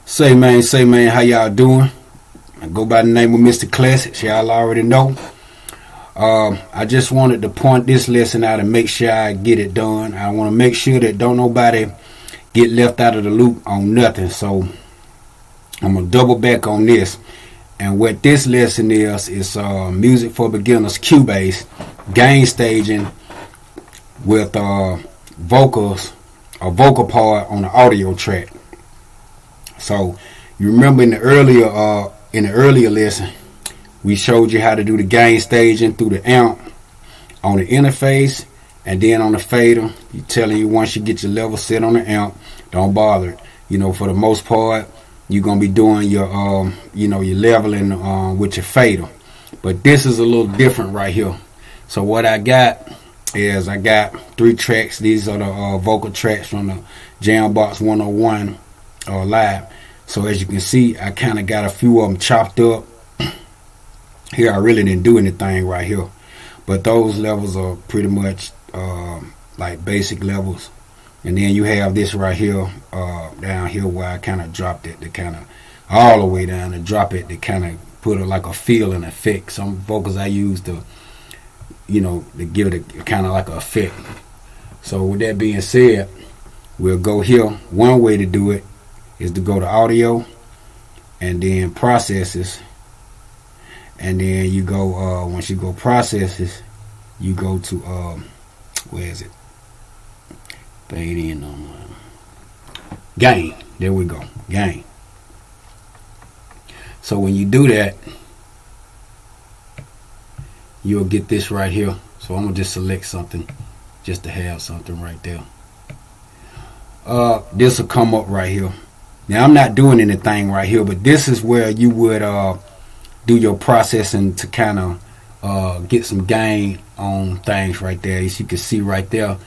Say man, how y'all doing? I go by the name of MisterClassics. Y'all already know. I just wanted to point this lesson out and make sure I get it done. I want to make sure that don't nobody get left out of the loop on nothing. So I'm gonna double back on this. And what this lesson is music for beginners, Cubase, gain staging with vocals, a vocal part on the audio track. So you remember in the earlier lesson, we showed you how to do the gain staging through the amp on the interface, and then on the fader, you telling you once you get your level set on the amp, don't bother it. You know, for the most part, you're gonna be doing your your leveling with your fader. But this is a little different right here. So what I got is I got 3 tracks. These are the vocal tracks from the Jambox 101 live. So as you can see, I kind of got a few of them chopped up. Here I really didn't do anything right here, but those levels are pretty much like basic levels. And then you have this right here down here where I kind of dropped it to kind of all the way down and drop it to kind of put it like a feel and effect. Some vocals I use to to give it a kind of like an effect. So with that being said, we'll go here. One way to do it is to go to audio and then processes, and then you go once you go processes, you go to where is it? Fade in on gain. There we go, gain. So when you do that, you'll get this right here. So I'm gonna just select something just to have something right there. This will come up right here. Now I'm not doing anything right here, but this is where you would do your processing to kind of get some gain on things right there. As you can see right there,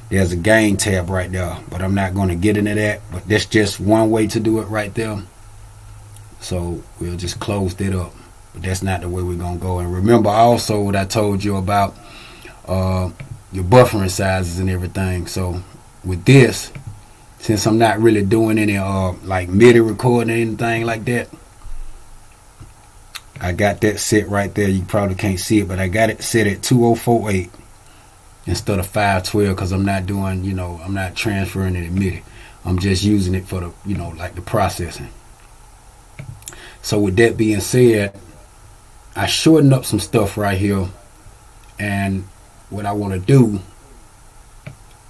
there's a gain tab right there, but I'm not going to get into that. But that's just one way to do it right there. So we'll just close that up. But that's not the way we're going to go. And remember also what I told you about your buffering sizes and everything. So with this, since I'm not really doing any like MIDI recording or anything like that, I got that set right there. You probably can't see it, but I got it set at 2048 instead of 512 because I'm not doing, I'm not transferring it in MIDI. I'm just using it for the, like the processing. So with that being said, I shortened up some stuff right here, and what I want to do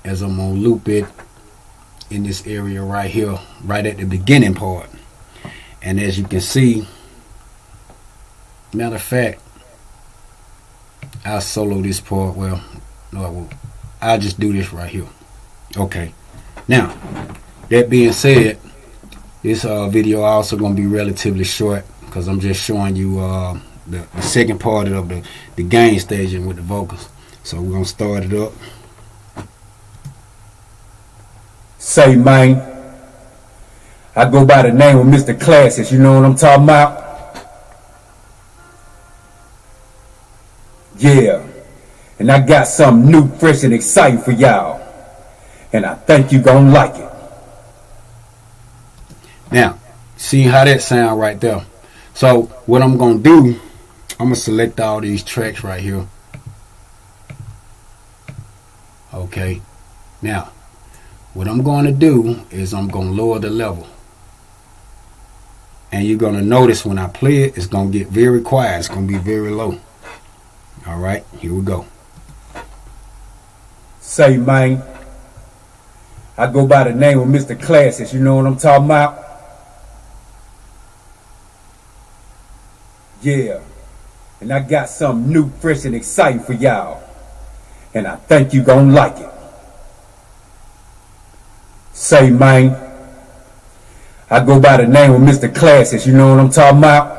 is I'm gonna loop it in this area right here, right at the beginning part. And as you can see, matter of fact, I'll solo this part. Well, no, I won't. I'll just do this right here. Okay. Now, that being said, this video also gonna be relatively short because I'm just showing you the second part of the gain staging with the vocals. So we're gonna start it up. Say, man, I go by the name of MisterClassics. You know what I'm talking about? Yeah. And I got something new, fresh, and exciting for y'all. And I think you gonna like it. Now, see how that sound right there. So what I'm gonna do, I'm gonna select all these tracks right here. Okay. Now, what I'm going to do is I'm going to lower the level. And you're going to notice when I play it, it's going to get very quiet. It's going to be very low. All right, here we go. Say, man, I go by the name of MisterClassics. You know what I'm talking about? Yeah. And I got something new, fresh, and exciting for y'all. And I think you gonna like it. Say, man, I go by the name of MisterClassics. You know what I'm talking about?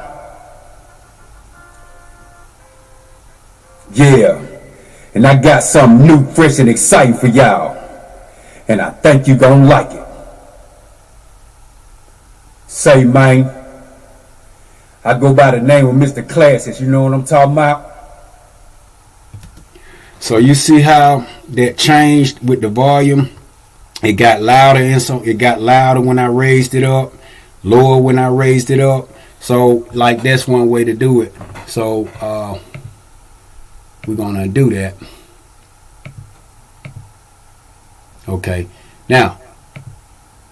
Yeah. And I got something new, fresh, and exciting for y'all. And I think you gonna like it. Say, man, I go by the name of MisterClassics. You know what I'm talking about? So you see how that changed with the volume? It got louder, and so it got louder when I raised it up. lower when I raised it up. So like that's one way to do it. So we're gonna do that. Okay, now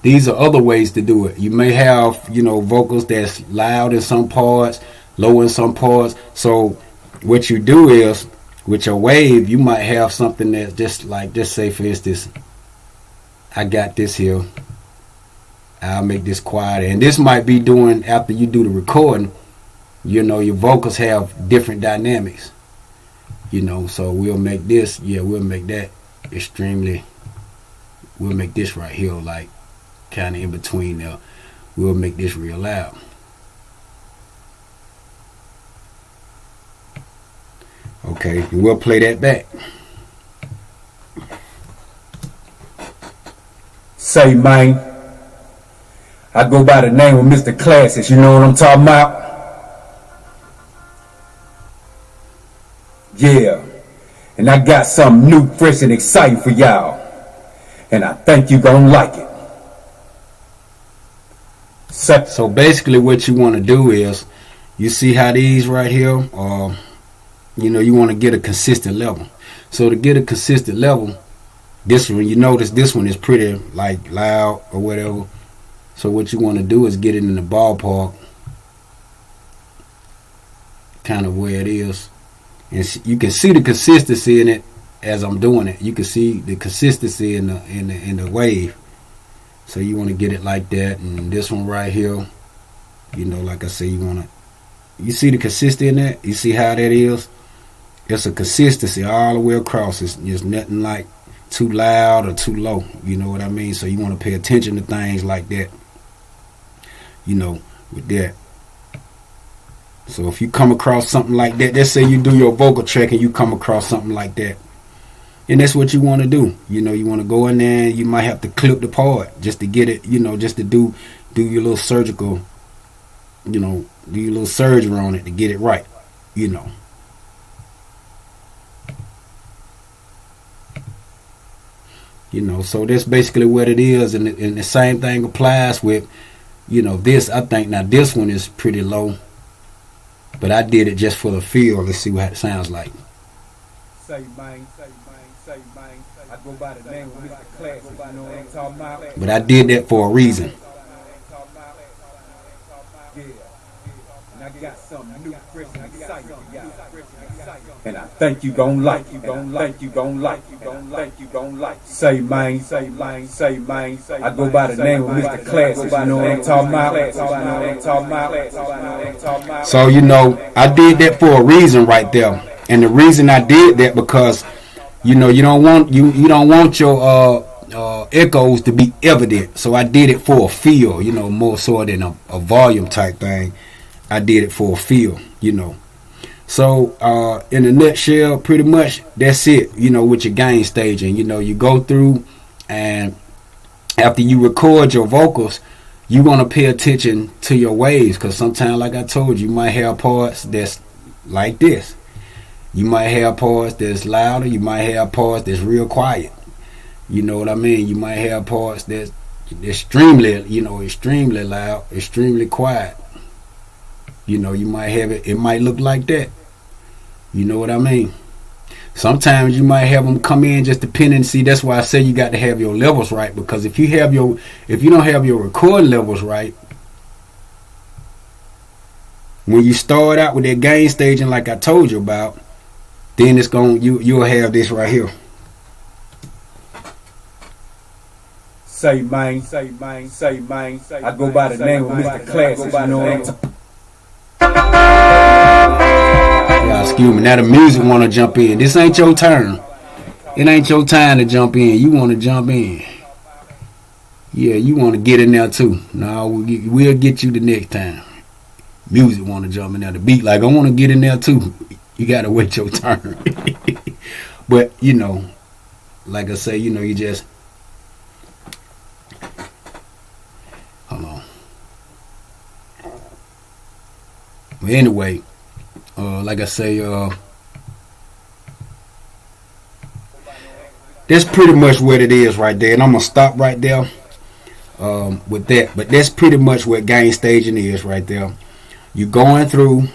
these are other ways to do it. You may have, vocals that's loud in some parts, low in some parts. So what you do is, with your wave, you might have something that's just like, just say for instance, I got this here. I'll make this quieter. And this might be doing, after you do the recording, your vocals have different dynamics. So we'll make this, we'll make that extremely, we'll make this right here like kind of in between there. We'll make this real loud. Okay, and we'll play that back. Say, man, I go by the name of MisterClassics, you know what I'm talking about? Yeah, and I got something new, fresh, and exciting for y'all. And I think you gonna like it. So basically what you want to do is, you see how these right here, you want to get a consistent level. So to get a consistent level, this one, you notice this one is pretty like loud or whatever. So what you want to do is get it in the ballpark, kind of where it is. And you can see the consistency in it as I'm doing it. You can see the consistency in the wave. So you want to get it like that. And this one right here, like I say, you see the consistency in that? You see how that is? It's a consistency all the way across. It's nothing like too loud or too low. You know what I mean? So you want to pay attention to things like that. With that. So if you come across something like that, let's say you do your vocal track and you come across something like that. And that's what you want to do. You want to go in there and you might have to clip the part just to get it, just to do your little surgical, do your little surgery on it to get it right, So that's basically what it is. And the same thing applies with, this. I think now this one is pretty low, but I did it just for the feel. Let's see what it sounds like. Say, man. I go by the name of MisterClassics, you know what I'm talking about? But I did that for a reason. Yeah, and I got something new, fresh, and exciting for y'all. And I think you gon' like it. Say, man. I go by the name of MisterClassics, you know what I'm talking about? So, I did that for a reason right there. And the reason I did that because, you don't want your echoes to be evident. So I did it for a feel, more so than a volume type thing. I did it for a feel, So in a nutshell, pretty much that's it, with your gain staging. You go through, and after you record your vocals, you want to pay attention to your waves, because sometimes, like I told you might have parts that's like this. You might have parts that's louder. You might have parts that's real quiet. You know what I mean? You might have parts that's extremely loud, extremely quiet. You might have it. It might look like that. You know what I mean? Sometimes you might have them come in just depending. See, that's why I say you got to have your levels right, because if you don't have your recording levels right, when you start out with that gain staging like I told you about, then it's you'll have this right here. Say, man. I go by the name of MisterClassics, you know what I'm talking about? Excuse me. Now the music want to jump in. This ain't your turn. It ain't your time to jump in. You want to jump in. Yeah, you want to get in there too. No, we'll get you the next time. Music want to jump in there. The beat like, I want to get in there too. You got to wait your turn. But, like I say, you just... Hold on. But anyway, like I say, that's pretty much what it is right there. And I'm going to stop right there. with that. But that's pretty much what gain staging is right there. You going through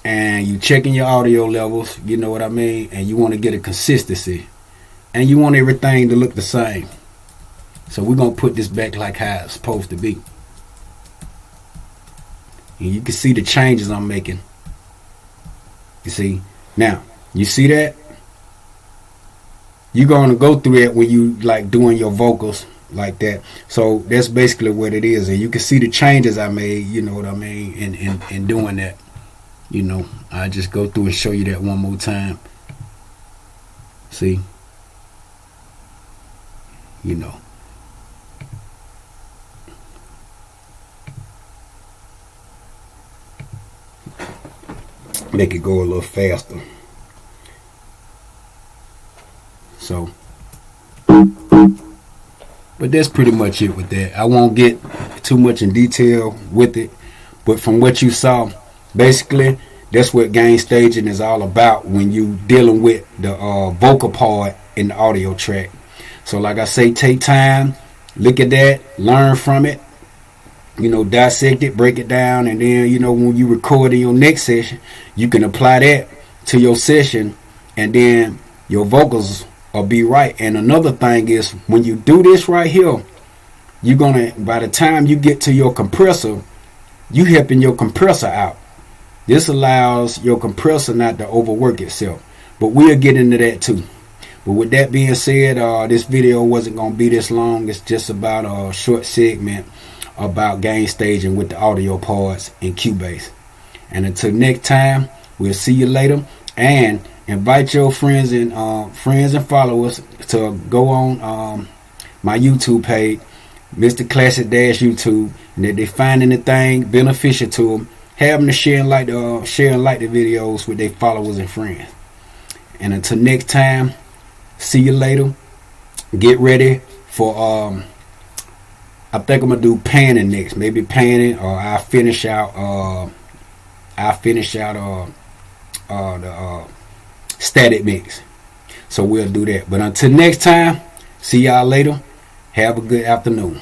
and you checking your audio levels, you know what I mean, and you want to get a consistency, and you want everything to look the same. So we're gonna put this back like how it's supposed to be, and you can see the changes I'm making. You see now, you see that you're gonna go through that when you like doing your vocals like that. So that's basically what it is, and you can see the changes I made, you know what I mean, in doing that. You know, I just go through and show you that one more time. See, you know, make it go a little faster. So, but that's pretty much it with that. I won't get too much in detail with it, but from what you saw, basically that's what gain staging is all about when you dealing with the vocal part in the audio track. So like I say, take time, look at that, learn from it, you know, dissect it, break it down, and then, you know, when you record in your next session, you can apply that to your session, and then your vocals will be right. And another thing is, when you do this right here, you're gonna, by the time you get to your compressor, you helping your compressor out. This allows your compressor not to overwork itself, but we'll get into that too. But with that being said, this video wasn't gonna be this long. It's just about a short segment about gain staging with the audio parts in Cubase. And until next time, we'll see you later. And invite your friends and followers to go on my YouTube page, MisterClassics YouTube, and if they find anything beneficial to them, have them to share and like the videos with their followers and friends. And until next time, see you later. Get ready for I think I'm gonna do panning next. Maybe panning, or I'll finish out the static mix. So we'll do that. But until next time, see y'all later. Have a good afternoon.